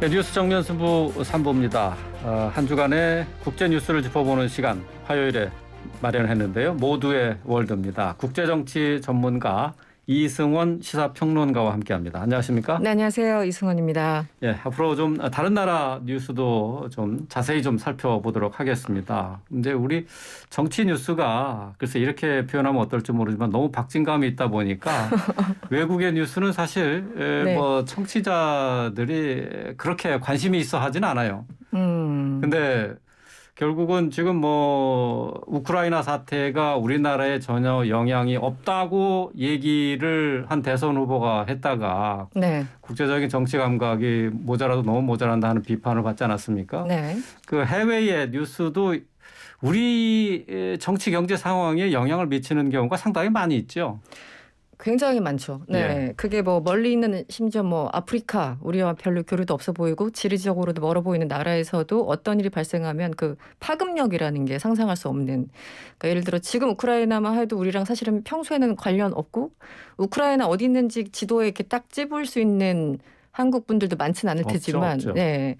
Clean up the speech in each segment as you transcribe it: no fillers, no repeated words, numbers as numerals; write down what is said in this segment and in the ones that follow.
네, 뉴스 정면 승부 3부입니다. 한 주간의 국제 뉴스를 짚어보는 시간 화요일에 마련했는데요. 모두의 월드입니다. 국제정치 전문가 이승원 시사평론가와 함께합니다. 안녕하십니까? 네, 안녕하세요. 이승원입니다. 예, 앞으로 좀 다른 나라 뉴스도 좀 자세히 좀 살펴보도록 하겠습니다. 근데 우리 정치 뉴스가 글쎄 이렇게 표현하면 어떨지 모르지만 너무 박진감이 있다 보니까 외국의 뉴스는 사실 네. 뭐 청취자들이 그렇게 관심이 있어 하진 않아요. 근데 결국은 지금 뭐 우크라이나 사태가 우리나라에 전혀 영향이 없다고 얘기를 한 대선 후보가 했다가 네. 국제적인 정치 감각이 모자라도 너무 모자란다 하는 비판을 받지 않았습니까? 네. 그 해외의 뉴스도 우리 정치 경제 상황에 영향을 미치는 경우가 상당히 많이 있죠. 굉장히 많죠. 네. 예. 그게 뭐 멀리 있는 심지어 뭐 아프리카 우리와 별로 교류도 없어 보이고 지리적으로도 멀어 보이는 나라에서도 어떤 일이 발생하면 그 파급력이라는 게 상상할 수 없는. 그러니까 예를 들어 지금 우크라이나만 해도 우리랑 사실은 평소에는 관련 없고 우크라이나 어디 있는지 지도에 이렇게 딱 찝을 수 있는 한국 분들도 많지는 않을 테지만, 없죠. 네.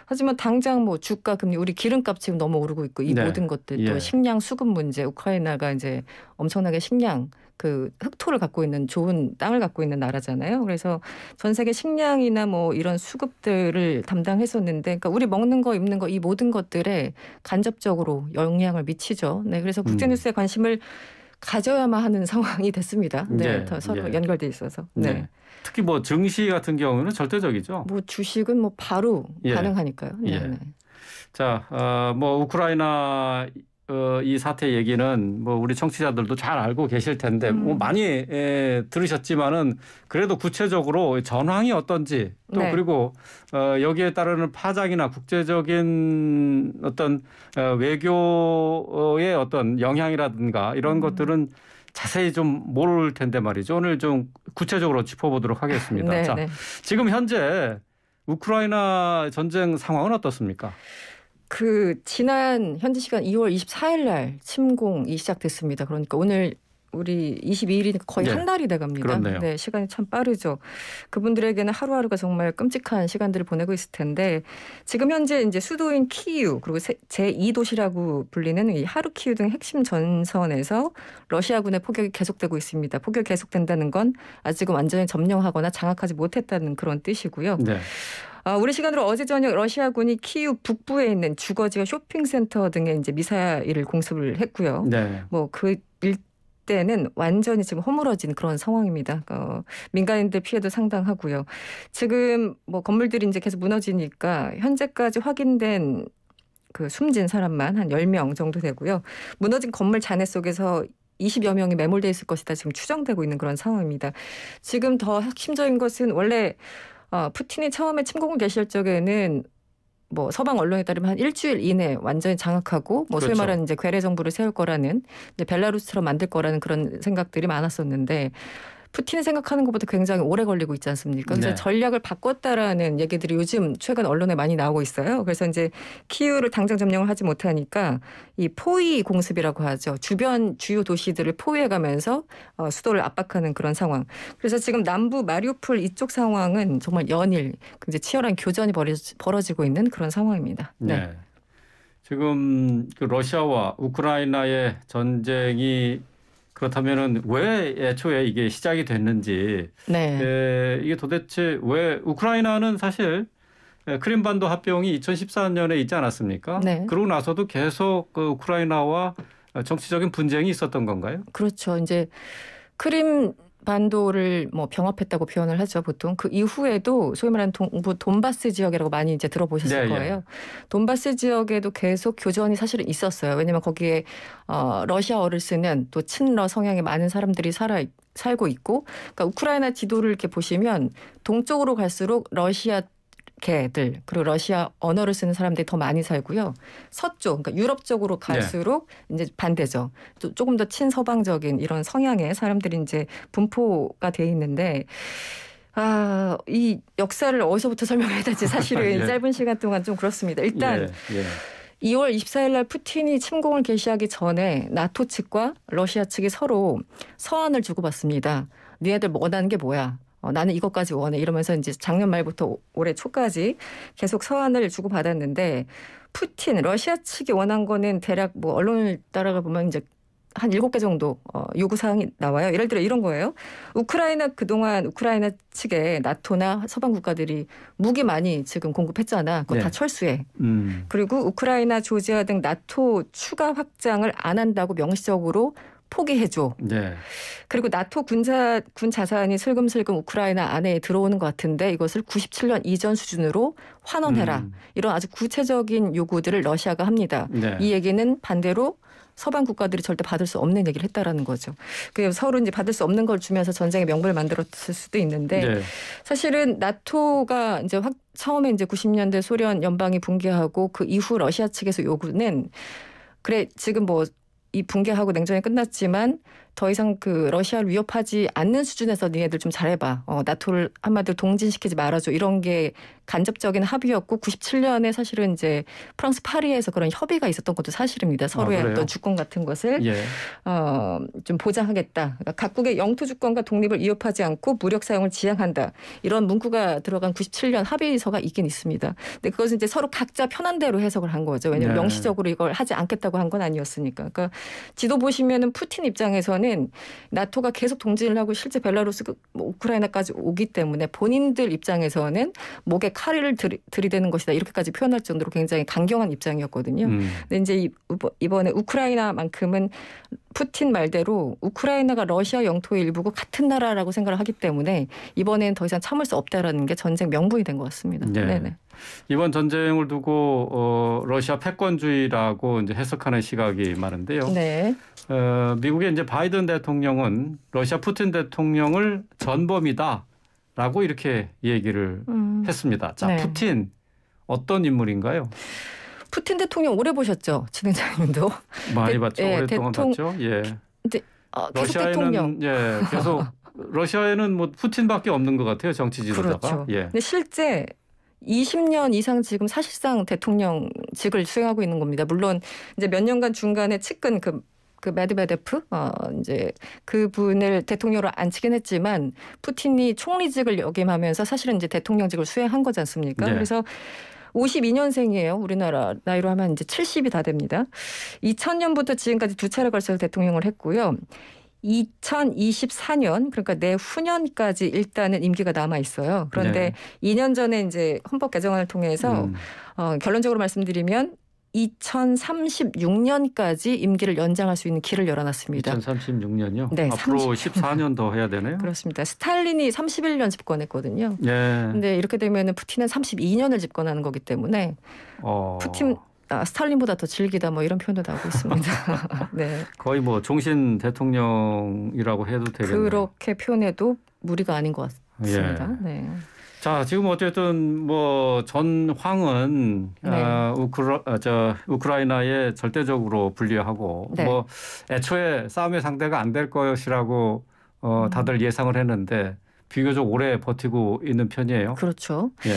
하지만 당장 뭐 주가, 금리, 우리 기름값 지금 너무 오르고 있고 이 네. 모든 것들 또 예. 식량 수급 문제, 우크라이나가 이제 엄청나게 식량 그 흑토를 갖고 있는 좋은 땅을 갖고 있는 나라잖아요. 그래서 전 세계 식량이나 뭐 이런 수급들을 담당했었는데, 그러니까 우리 먹는 거, 입는 거 이 모든 것들에 간접적으로 영향을 미치죠. 네, 그래서 국제뉴스에 관심을 가져야만 하는 상황이 됐습니다. 네, 더 서로 연결돼 있어서. 네. 네. 특히 뭐 증시 같은 경우는 절대적이죠. 뭐 주식은 뭐 바로 가능하니까요. 네. 예. 자, 뭐 우크라이나 이 사태 얘기는 뭐 우리 청취자들도 잘 알고 계실 텐데 뭐 많이 들으셨지만은 그래도 구체적으로 전황이 어떤지 또 네. 그리고 여기에 따르는 파장이나 국제적인 어떤 외교의 어떤 영향이라든가 이런 것들은 자세히 좀 모를 텐데 말이죠. 오늘 좀 구체적으로 짚어보도록 하겠습니다. 네, 자, 네. 지금 현재 우크라이나 전쟁 상황은 어떻습니까? 그 지난 현지 시간 2월 24일 날 침공이 시작됐습니다. 그러니까 오늘 우리 22일이니까 거의 한 달이 돼갑니다. 그렇네요. 네, 시간이 참 빠르죠. 그분들에게는 하루하루가 정말 끔찍한 시간들을 보내고 있을 텐데 지금 현재 이제 수도인 키이우 그리고 제2도시라고 불리는 이 하르키우 등 핵심 전선에서 러시아군의 포격이 계속되고 있습니다. 폭격이 계속된다는 건 아직은 완전히 점령하거나 장악하지 못했다는 그런 뜻이고요. 네. 우리 시간으로 어제 저녁 러시아군이 키이우 북부에 있는 주거지와 쇼핑센터 등에 이제 미사일을 공습을 했고요. 네. 뭐 그 일대는 완전히 지금 허물어진 그런 상황입니다. 민간인들 피해도 상당하고요. 지금 뭐 건물들이 이제 계속 무너지니까 현재까지 확인된 그 숨진 사람만 한 10명 정도 되고요. 무너진 건물 잔해 속에서 20여 명이 매몰돼 있을 것이다 지금 추정되고 있는 그런 상황입니다. 지금 더 핵심적인 것은 원래 푸틴이 처음에 침공을 개시할 적에는 뭐 서방 언론에 따르면 한 일주일 이내 완전히 장악하고 뭐 소위 그렇죠. 말하는 이제 괴뢰 정부를 세울 거라는 이제 벨라루스처럼 만들 거라는 그런 생각들이 많았었는데 푸틴이 생각하는 것보다 굉장히 오래 걸리고 있지 않습니까? 그래서 네. 전략을 바꿨다라는 얘기들이 요즘 최근 언론에 많이 나오고 있어요. 그래서 이제 키이우를 당장 점령을 하지 못하니까 이 포위 공습이라고 하죠. 주변 주요 도시들을 포위해가면서 수도를 압박하는 그런 상황. 그래서 지금 남부 마리우폴 이쪽 상황은 정말 연일 굉장히 치열한 교전이 벌어지고 있는 그런 상황입니다. 네. 네. 지금 그 러시아와 우크라이나의 전쟁이 그렇다면은 왜 애초에 이게 시작이 됐는지, 네. 이게 도대체 왜 우크라이나는 사실 크림반도 합병이 2014년에 있지 않았습니까? 네. 그러고 나서도 계속 그 우크라이나와 정치적인 분쟁이 있었던 건가요? 그렇죠. 이제 크림 반도를 뭐 병합했다고 표현을 하죠, 보통. 그 이후에도 소위 말하는 돈바스 지역이라고 많이 이제 들어보셨을 네, 거예요. 예. 돈바스 지역에도 계속 교전이 사실은 있었어요. 왜냐하면 거기에 러시아어를 쓰는 또 친러 성향의 많은 사람들이 살고 있고, 그러니까 우크라이나 지도를 이렇게 보시면 동쪽으로 갈수록 러시아 개들 그리고 러시아 언어를 쓰는 사람들이 더 많이 살고요. 서쪽 그러니까 유럽 쪽으로 갈수록 이제 반대죠. 조금 더 친서방적인 이런 성향의 사람들이 이제 분포가 돼 있는데 이 역사를 어디서부터 설명해야 될지 사실은 짧은 시간 동안 좀 그렇습니다. 일단 2월 24일 날 푸틴이 침공을 개시하기 전에 나토 측과 러시아 측이 서로 서한을 주고받습니다. 니네들 원하는 게 뭐야? 나는 이것까지 원해 이러면서 이제 작년 말부터 올해 초까지 계속 서한을 주고 받았는데 푸틴 러시아 측이 원한 거는 대략 뭐 언론을 따라가 보면 이제 한 7개 정도 요구 사항이 나와요. 예를 들어 이런 거예요. 그동안 우크라이나 측에 나토나 서방 국가들이 무기 많이 지금 공급했잖아. 그거 네. 다 철수해. 그리고 우크라이나, 조지아 등 나토 추가 확장을 안 한다고 명시적으로 포기해줘. 네. 그리고 나토 군 자산이 슬금슬금 우크라이나 안에 들어오는 것 같은데 이것을 97년 이전 수준으로 환원해라. 이런 아주 구체적인 요구들을 러시아가 합니다. 네. 이 얘기는 반대로 서방 국가들이 절대 받을 수 없는 얘기를 했다라는 거죠. 그래서 서로 이제 받을 수 없는 걸 주면서 전쟁의 명분을 만들었을 수도 있는데 네. 사실은 나토가 이제 처음에 이제 90년대 소련 연방이 붕괴하고 그 이후 러시아 측에서 요구는 그래 지금 뭐 이 붕괴하고 냉전이 끝났지만 더 이상 그 러시아를 위협하지 않는 수준에서 니네들 좀 잘해봐. 나토를 한마디로 동진시키지 말아줘. 이런 게 간접적인 합의였고 97년에 사실은 이제 프랑스 파리에서 그런 협의가 있었던 것도 사실입니다. 서로의 어떤 주권 같은 것을 예. 좀 보장하겠다. 그러니까 각국의 영토 주권과 독립을 위협하지 않고 무력 사용을 지향한다. 이런 문구가 들어간 97년 합의서가 있긴 있습니다. 근데 그것은 이제 서로 각자 편한 대로 해석을 한 거죠. 왜냐하면 네. 명시적으로 이걸 하지 않겠다고 한 건 아니었으니까. 그러니까 지도 보시면은 푸틴 입장에서는 나토가 계속 동진을 하고 실제 벨라루스, 우크라이나까지 오기 때문에 본인들 입장에서는 목에 칼을 들이대는 것이다. 이렇게까지 표현할 정도로 굉장히 강경한 입장이었거든요. 근데 이제 이번에 우크라이나만큼은 푸틴 말대로 우크라이나가 러시아 영토의 일부고 같은 나라라고 생각을 하기 때문에 이번엔 더 이상 참을 수 없다라는 게 전쟁 명분이 된 것 같습니다. 네. 네네. 이번 전쟁을 두고 러시아 패권주의라고 이제 해석하는 시각이 많은데요. 네. 미국의 이제 바이든 대통령은 러시아 푸틴 대통령을 전범이다라고 이렇게 얘기를 했습니다. 자, 네. 푸틴 어떤 인물인가요? 푸틴 대통령 오래 보셨죠, 진행자님도? 많이 봤죠. 오랫동안 봤죠. 예. 근데 계속 대통령. 계속 러시아에는 뭐 푸틴밖에 없는 것 같아요. 정치 지도자가. 그렇죠. 예. 근데 실제 20년 이상 지금 사실상 대통령직을 수행하고 있는 겁니다. 물론 이제 몇 년간 중간에 측근 그 메드베데프 이제 그분을 대통령으로 앉히긴 했지만 푸틴이 총리직을 역임하면서 사실은 이제 대통령직을 수행한 거지 않습니까? 네. 그래서 52년생이에요. 우리나라 나이로 하면 이제 70이 다 됩니다. 2000년부터 지금까지 두 차례 걸쳐서 대통령을 했고요. 2024년 그러니까 내후년까지 일단은 임기가 남아 있어요. 그런데 2년 전에 이제 헌법 개정안을 통해서 결론적으로 말씀드리면 2036년까지 임기를 연장할 수 있는 길을 열어놨습니다. 2036년요? 네, 앞으로 14년 더 해야 되네요. 그렇습니다. 스탈린이 31년 집권했거든요. 예. 근데 이렇게 되면 푸틴은 32년을 집권하는 거기 때문에 푸틴 스탈린보다 더 질기다 뭐 이런 표현도 나오고 있습니다. 네. 거의 뭐 종신 대통령이라고 해도 되겠네요. 그렇게 표현해도 무리가 아닌 것 같습니다. 예. 네. 자, 지금 어쨌든 뭐 전황은 네. 우크라이나에 절대적으로 불리하고 네. 뭐 애초에 싸움의 상대가 안 될 것이라고 다들 예상을 했는데 비교적 오래 버티고 있는 편이에요. 그렇죠. 예.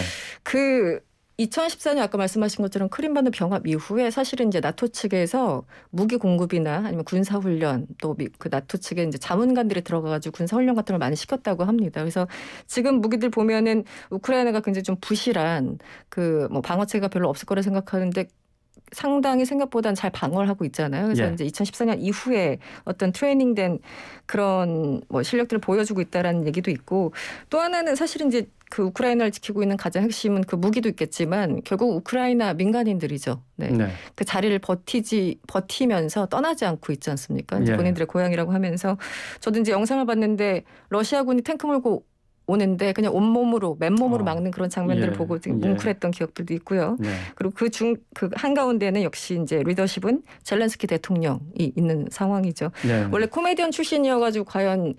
2014년 아까 말씀하신 것처럼 크림반도 병합 이후에 사실은 이제 나토 측에서 무기 공급이나 아니면 군사 훈련 또 그 나토 측에 이제 자문관들이 들어가가지고 군사 훈련 같은 걸 많이 시켰다고 합니다. 그래서 지금 무기들 보면은 우크라이나가 굉장히 좀 부실한 그 뭐 방어체가 별로 없을 거라 생각하는데 상당히 생각보다는 잘 방어를 하고 있잖아요. 그래서 예. 이제 2014년 이후에 어떤 트레이닝된 그런 뭐 실력들을 보여주고 있다라는 얘기도 있고 또 하나는 사실은 이제 그 우크라이나를 지키고 있는 가장 핵심은 그 무기도 있겠지만 결국 우크라이나 민간인들이죠. 네. 네. 그 자리를 버티면서 떠나지 않고 있지 않습니까? 이제 예. 본인들의 고향이라고 하면서 저도 이제 영상을 봤는데 러시아군이 탱크 몰고 오는데 그냥 온몸으로 맨몸으로 막는 그런 장면들을 예. 보고 되게 뭉클했던 기억들도 있고요. 네. 그리고 그 한가운데는 역시 이제 리더십은 젤렌스키 대통령이 있는 상황이죠. 네. 원래 코미디언 출신이어가지고 과연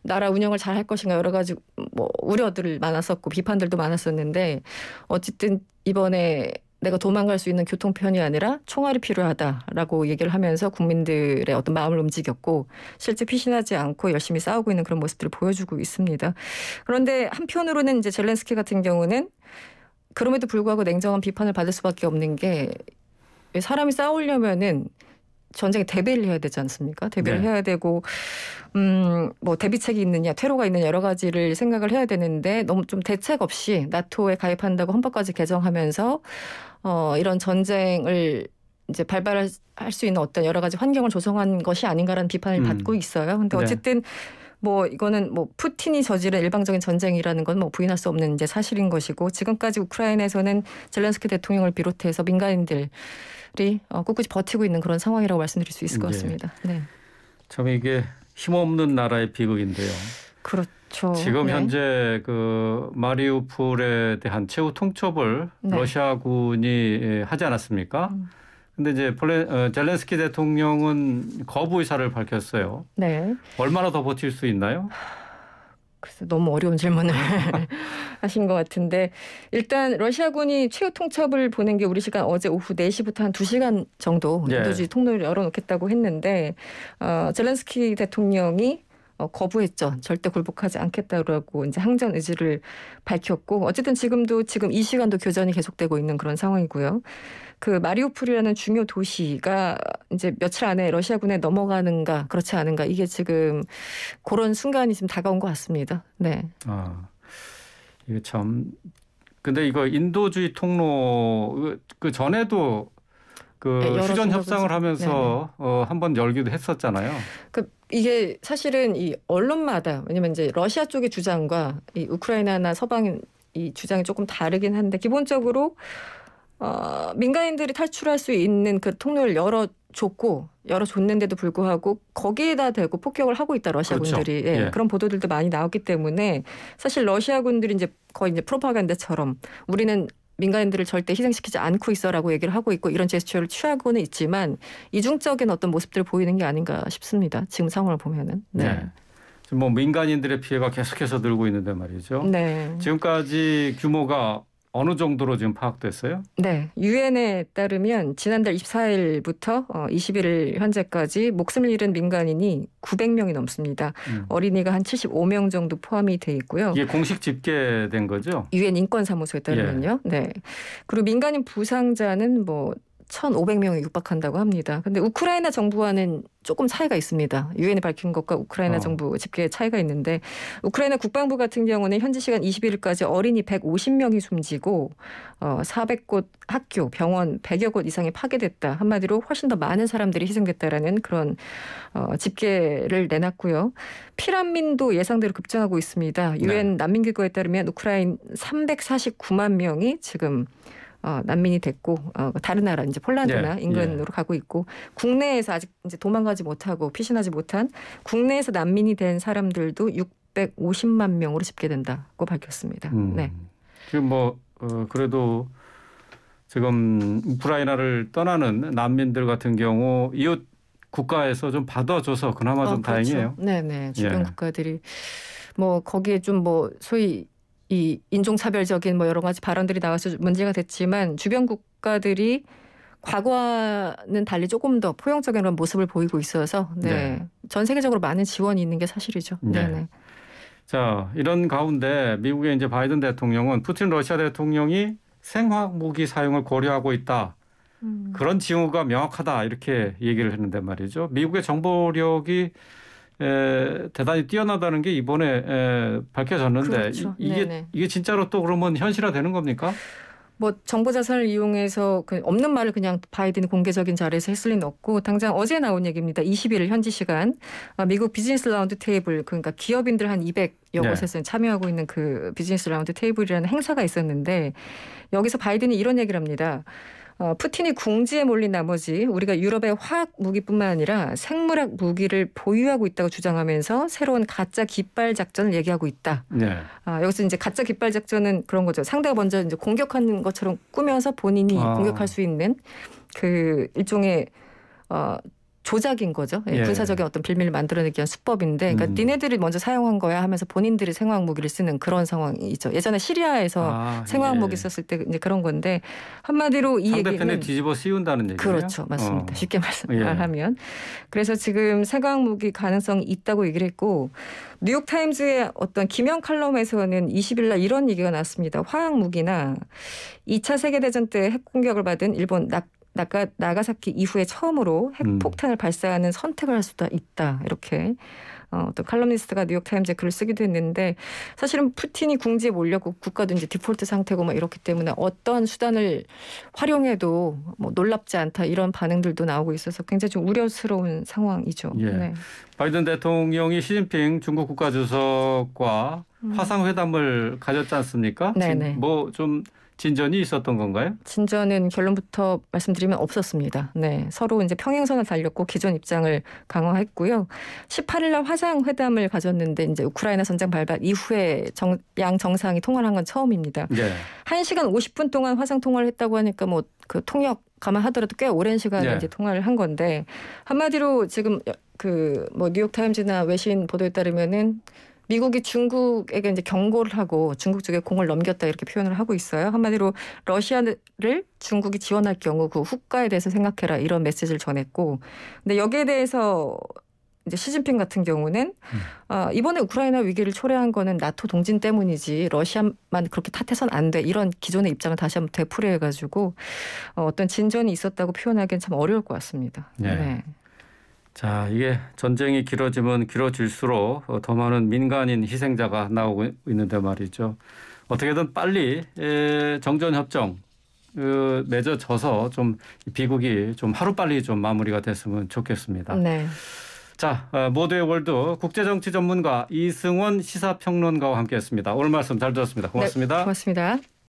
나라 운영을 잘 할 것인가 여러 가지 뭐 우려들 많았었고 비판들도 많았었는데 어쨌든 이번에 내가 도망갈 수 있는 교통편이 아니라 총알이 필요하다라고 얘기를 하면서 국민들의 어떤 마음을 움직였고 실제 피신하지 않고 열심히 싸우고 있는 그런 모습들을 보여주고 있습니다. 그런데 한편으로는 이제 젤렌스키 같은 경우는 그럼에도 불구하고 냉정한 비판을 받을 수밖에 없는 게 사람이 싸우려면은 전쟁에 대비를 해야 되지 않습니까? 대비를 네. 해야 되고 뭐 대비책이 있느냐, 퇴로가 있느냐 여러 가지를 생각을 해야 되는데 너무 좀 대책 없이 나토에 가입한다고 헌법까지 개정하면서 이런 전쟁을 이제 발발할 수 있는 어떤 여러 가지 환경을 조성한 것이 아닌가라는 비판을 받고 있어요. 근데 네. 어쨌든 뭐 이거는 뭐 푸틴이 저지른 일방적인 전쟁이라는 건 뭐 부인할 수 없는 이제 사실인 것이고 지금까지 우크라이나에서는 젤렌스키 대통령을 비롯해서 민간인들이 꿋꿋이 버티고 있는 그런 상황이라고 말씀드릴 수 있을 것 같습니다. 네. 참 이게 힘없는 나라의 비극인데요. 그렇죠. 지금 네. 현재 그 마리우폴에 대한 최후 통첩을 네. 러시아군이 하지 않았습니까? 근데 이제 젤렌스키 대통령은 거부 의사를 밝혔어요. 네. 얼마나 더 버틸 수 있나요? 글쎄 너무 어려운 질문을 하신 것 같은데 일단 러시아군이 최후 통첩을 보낸 게 우리 시간 어제 오후 4시부터 한 2시간 정도 예. 인도주의 통로를 열어놓겠다고 했는데 젤렌스키 대통령이 거부했죠. 절대 굴복하지 않겠다라고 이제 항전 의지를 밝혔고 어쨌든 지금 이 시간도 교전이 계속되고 있는 그런 상황이고요. 그 마리우폴이라는 중요 도시가 이제 며칠 안에 러시아군에 넘어가는가 그렇지 않은가 이게 지금 그런 순간이 지금 다가온 것 같습니다. 네. 이게 참 근데 이거 인도주의 통로 그 전에도 그 네, 여러 휴전 중국에서- 협상을 하면서 한번 열기도 했었잖아요. 이게 사실은 이 언론마다 왜냐면 이제 러시아 쪽의 주장과 이 우크라이나나 서방인 이 주장이 조금 다르긴 한데 기본적으로 민간인들이 탈출할 수 있는 그 통로를 열어줬는데도 불구하고 거기에다 대고 폭격을 하고 있다 러시아군들이 그렇죠. 예, 예. 그런 보도들도 많이 나왔기 때문에 사실 러시아군들이 이제 거의 이제 프로파간다처럼 우리는 민간인들을 절대 희생시키지 않고 있어라고 얘기를 하고 있고 이런 제스처를 취하고는 있지만 이중적인 어떤 모습들을 보이는 게 아닌가 싶습니다. 지금 상황을 보면은. 네. 지금 뭐 민간인들의 피해가 계속해서 늘고 있는데 말이죠. 네. 지금까지 규모가 어느 정도로 지금 파악됐어요? 네. 유엔에 따르면 지난달 24일부터 21일 현재까지 목숨을 잃은 민간인이 900명이 넘습니다. 어린이가 한 75명 정도 포함이 돼 있고요. 이게 공식 집계된 거죠? 유엔 인권사무소에 따르면요. 네. 그리고 민간인 부상자는 뭐 1,500명에 육박한다고 합니다. 근데 우크라이나 정부와는 조금 차이가 있습니다. 유엔이 밝힌 것과 우크라이나 정부 집계의 차이가 있는데 우크라이나 국방부 같은 경우는 현지 시간 21일까지 어린이 150명이 숨지고 400곳 학교, 병원 100여 곳 이상이 파괴됐다. 한마디로 훨씬 더 많은 사람들이 희생됐다라는 그런 집계를 내놨고요. 피난민도 예상대로 급증하고 있습니다. 유엔 난민기구에 따르면 우크라이나 349만 명이 지금 난민이 됐고 다른 나라 이제 폴란드나 인근으로 가고 있고 국내에서 아직 이제 도망가지 못하고 피신하지 못한 국내에서 난민이 된 사람들도 650만 명으로 집계된다고 밝혔습니다. 네. 지금 뭐 그래도 지금 우크라이나를 떠나는 난민들 같은 경우 이웃 국가에서 좀 받아줘서 그나마 좀 그렇죠. 다행이에요. 네네. 주변 국가들이 뭐 거기에 좀 뭐 소위 이 인종차별적인 뭐 여러 가지 발언들이 나와서 문제가 됐지만 주변 국가들이 과거와는 달리 조금 더 포용적인 그런 모습을 보이고 있어서 전 세계적으로 많은 지원이 있는 게 사실이죠. 네네. 자, 이런 가운데 미국의 이제 바이든 대통령은 푸틴 러시아 대통령이 생화학 무기 사용을 고려하고 있다. 그런 징후가 명확하다 이렇게 얘기를 했는데 말이죠. 미국의 정보력이 대단히 뛰어나다는 게 이번에 밝혀졌는데 그렇죠. 이게 진짜로 또 그러면 현실화되는 겁니까? 뭐 정보 자산을 이용해서 없는 말을 그냥 바이든이 공개적인 자리에서 했을 리는 없고 당장 어제 나온 얘기입니다. 21일 현지 시간 미국 비즈니스 라운드 테이블 그러니까 기업인들 한 200여 곳에서 참여하고 있는 그 비즈니스 라운드 테이블이라는 행사가 있었는데 여기서 바이든이 이런 얘기를 합니다. 푸틴이 궁지에 몰린 나머지 우리가 유럽의 화학 무기뿐만 아니라 생물학 무기를 보유하고 있다고 주장하면서 새로운 가짜 깃발 작전을 얘기하고 있다. 여기서 이제 가짜 깃발 작전은 그런 거죠. 상대가 먼저 이제 공격하는 것처럼 꾸며서 본인이 공격할 수 있는 그 일종의 조작인 거죠. 군사적인 어떤 빌미를 만들어내기 위한 수법인데 그러니까 니네들이 먼저 사용한 거야 하면서 본인들이 생화학 무기를 쓰는 그런 상황이 있죠. 예전에 시리아에서 생화학 무기 썼을 때 이제 그런 건데 한마디로 이 상대편에 얘기는 뒤집어 씌운다는 얘기예요. 그렇죠. 맞습니다. 쉽게 말하면. 그래서 지금 생화학 무기 가능성이 있다고 얘기를 했고 뉴욕타임즈의 어떤 김영 칼럼에서는 20일 날 이런 얘기가 나왔습니다. 화학 무기나 2차 세계대전 때 핵 공격을 받은 일본 나가사키 이후에 처음으로 핵폭탄을 발사하는 선택을 할 수도 있다. 이렇게 어떤 칼럼니스트가 뉴욕타임즈에 글을 쓰기도 했는데 사실은 푸틴이 궁지에 몰렸고 국가도 이제 디폴트 상태고 막 이렇기 때문에 어떤 수단을 활용해도 뭐 놀랍지 않다 이런 반응들도 나오고 있어서 굉장히 좀 우려스러운 상황이죠. 예. 네. 바이든 대통령이 시진핑 중국 국가주석과 화상회담을 가졌지 않습니까? 네네. 뭐 좀 진전이 있었던 건가요? 진전은 결론부터 말씀드리면 없었습니다. 네, 서로 이제 평행선을 달렸고 기존 입장을 강화했고요. 18일 날 화상 회담을 가졌는데 이제 우크라이나 전쟁 발발 이후에 양 정상이 통화를 한 건 처음입니다. 네. 1시간 50분 동안 화상 통화를 했다고 하니까 뭐 그 통역 감안하더라도 꽤 오랜 시간 네. 이제 통화를 한 건데 한마디로 지금 그 뭐 뉴욕 타임즈나 외신 보도에 따르면은 미국이 중국에게 이제 경고를 하고 중국 쪽에 공을 넘겼다 이렇게 표현을 하고 있어요. 한마디로 러시아를 중국이 지원할 경우 그 후과에 대해서 생각해라 이런 메시지를 전했고, 근데 여기에 대해서 이제 시진핑 같은 경우는 이번에 우크라이나 위기를 초래한 거는 나토 동진 때문이지 러시아만 그렇게 탓해서는 안 돼 이런 기존의 입장을 다시 한번 되풀이해가지고 어떤 진전이 있었다고 표현하기는 참 어려울 것 같습니다. 네. 네. 자, 이게 전쟁이 길어지면 길어질수록 더 많은 민간인 희생자가 나오고 있는데 말이죠. 어떻게든 빨리 정전협정 맺어져서 좀 비극이 좀 하루빨리 좀 마무리가 됐으면 좋겠습니다. 네. 자, 모두의 월드 국제정치 전문가 이승원 시사평론가와 함께했습니다. 오늘 말씀 잘 들었습니다. 고맙습니다. 네, 고맙습니다.